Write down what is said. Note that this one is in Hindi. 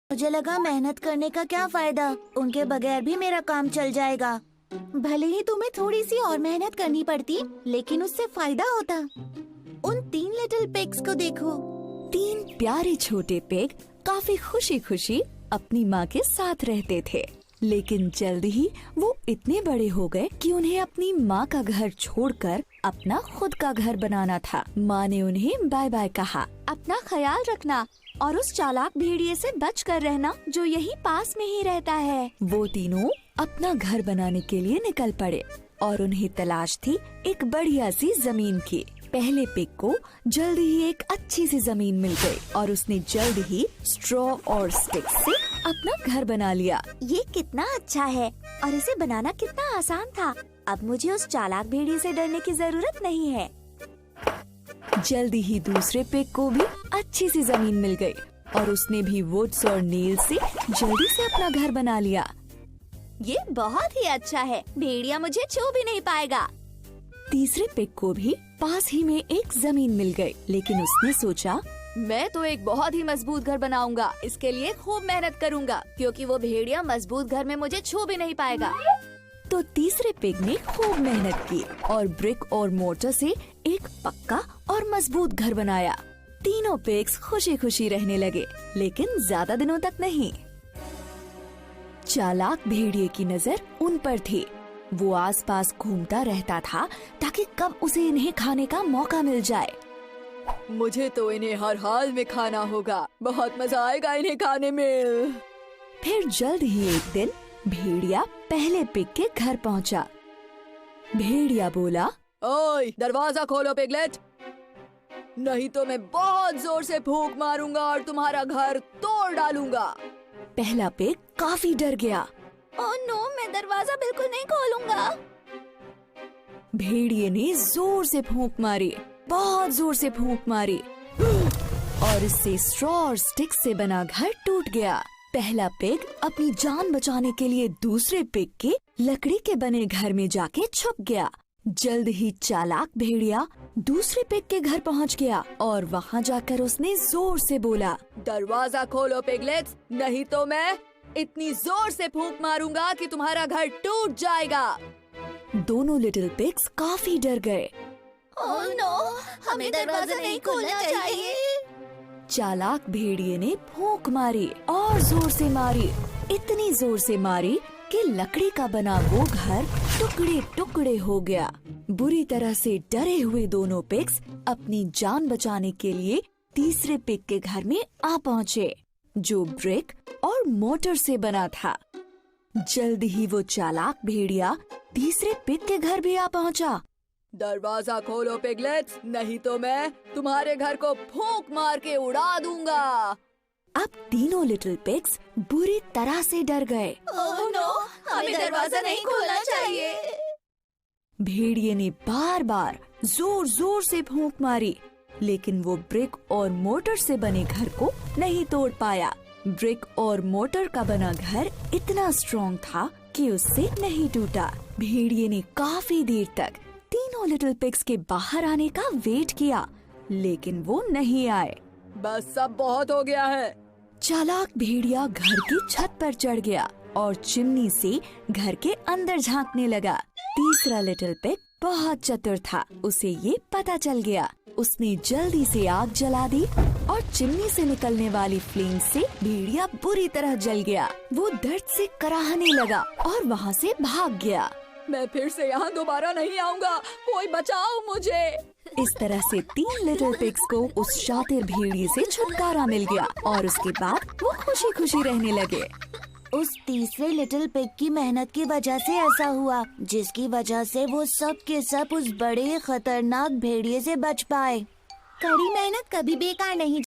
मुझे लगा मेहनत करने का क्या फायदा, उनके बगैर भी मेरा काम चल जाएगा। भले ही तुम्हें थोड़ी सी और मेहनत करनी पड़ती, लेकिन उससे फायदा होता। उन 3 लिटिल पिग्स को देखो। 3 प्यारे छोटे पिग काफी खुशी खुशी अपनी माँ के साथ रहते थे, लेकिन जल्द ही वो इतने बड़े हो गए कि उन्हें अपनी माँ का घर छोड़कर अपना खुद का घर बनाना था। माँ ने उन्हें बाय बाय कहा। अपना ख्याल रखना और उस चालाक भेड़िए से बच कर रहना जो यहीं पास में ही रहता है। वो तीनों अपना घर बनाने के लिए निकल पड़े और उन्हें तलाश थी एक बढ़िया सी जमीन की। पहले पिग को जल्द ही एक अच्छी सी जमीन मिल गई और उसने जल्द ही स्ट्रॉ और स्टिक से अपना घर बना लिया। ये कितना अच्छा है और इसे बनाना कितना आसान था। अब मुझे उस चालाक भेड़िए से डरने की जरूरत नहीं है। जल्दी ही दूसरे पिग को भी अच्छी सी जमीन मिल गई और उसने भी वुड्स और नील से जल्दी से अपना घर बना लिया। ये बहुत ही अच्छा है, भेड़िया मुझे छू भी नहीं पाएगा। तीसरे पिग को भी पास ही में एक जमीन मिल गई, लेकिन उसने सोचा मैं तो एक बहुत ही मजबूत घर बनाऊंगा। इसके लिए खूब मेहनत करूंगा, क्योंकि वो भेड़िया मजबूत घर में मुझे छू भी नहीं पाएगा। तो तीसरे पिग ने खूब मेहनत की और ब्रिक और मोर्टार से एक पक्का और मजबूत घर बनाया। तीनों पिग्स खुशी खुशी रहने लगे, लेकिन ज्यादा दिनों तक नहीं। चालाक भेड़िए की नजर उन पर थी। वो आसपास घूमता रहता था ताकि कब उसे इन्हें खाने का मौका मिल जाए। मुझे तो इन्हें हर हाल में खाना होगा, बहुत मजा आएगा इन्हें खाने में। फिर जल्द ही एक दिन भेड़िया पहले पिग के घर पहुंचा। भेड़िया बोला, ओए दरवाजा खोलो पिगलेट, नहीं तो मैं बहुत जोर से फूंक मारूंगा और तुम्हारा घर तोड़ डालूंगा। पहला पिग काफी डर गया। ओह नो, मैं दरवाजा बिल्कुल नहीं खोलूंगा। भेड़िए ने जोर से फूंक मारी, बहुत जोर से फूंक मारी और इससे स्ट्रॉ और स्टिक से बना घर टूट गया। पहला पिग अपनी जान बचाने के लिए दूसरे पिग के लकड़ी के बने घर में जाके छुप गया। जल्द ही चालाक भेड़िया दूसरे पिग के घर पहुंच गया और वहां जाकर उसने जोर से बोला, दरवाजा खोलो पिगलेट्स, नहीं तो मैं इतनी जोर से फूंक मारूंगा कि तुम्हारा घर टूट जाएगा। दोनों लिटिल पिग्स काफी डर गए। ओह नो, हमें दरवाजा नहीं खोलना चाहिए। चालाक भेड़िए ने फूंक मारी और जोर से मारी, इतनी जोर से मारी कि लकड़ी का बना वो घर टुकड़े टुकड़े हो गया। बुरी तरह से डरे हुए दोनों पिग्स अपनी जान बचाने के लिए तीसरे पिग के घर में आ पहुँचे, जो ब्रिक और मोटर से बना था। जल्द ही वो चालाक भेड़िया तीसरे पिग के घर भी आ पहुँचा। दरवाजा खोलो पिगलेट्स, नहीं तो मैं तुम्हारे घर को फूंक मार के उड़ा दूंगा। अब तीनों लिटिल पिग्स बुरी तरह से डर गए। ओह नो, हमें दरवाजा नहीं खोलना चाहिए। भेड़िए ने बार बार जोर जोर से फूंक मारी, लेकिन वो ब्रिक और मोटर से बने घर को नहीं तोड़ पाया। ब्रिक और मोटर का बना घर इतना स्ट्रॉन्ग था कि उससे नहीं टूटा। भेड़िए ने काफी देर तक तीनों लिटिल पिग्स के बाहर आने का वेट किया, लेकिन वो नहीं आए। बस सब बहुत हो गया है। चालाक भेड़िया घर की छत पर चढ़ गया और चिमनी से घर के अंदर झांकने लगा। तीसरा लिटिल पिग बहुत चतुर था, उसे ये पता चल गया। उसने जल्दी से आग जला दी और चिमनी से निकलने वाली फ्लेम से भेड़िया बुरी तरह जल गया। वो दर्द से कराहने लगा और वहाँ से भाग गया। मैं फिर से यहाँ दोबारा नहीं आऊँगा, कोई बचाओ मुझे। इस तरह से 3 लिटिल पिग्स को उस शातिर भेड़िए से छुटकारा मिल गया और उसके बाद वो खुशी खुशी रहने लगे। उस तीसरे लिटिल पिग की मेहनत की वजह से ऐसा हुआ, जिसकी वजह से वो सब के सब उस बड़े खतरनाक भेड़िए से बच पाए। कड़ी मेहनत कभी बेकार नहीं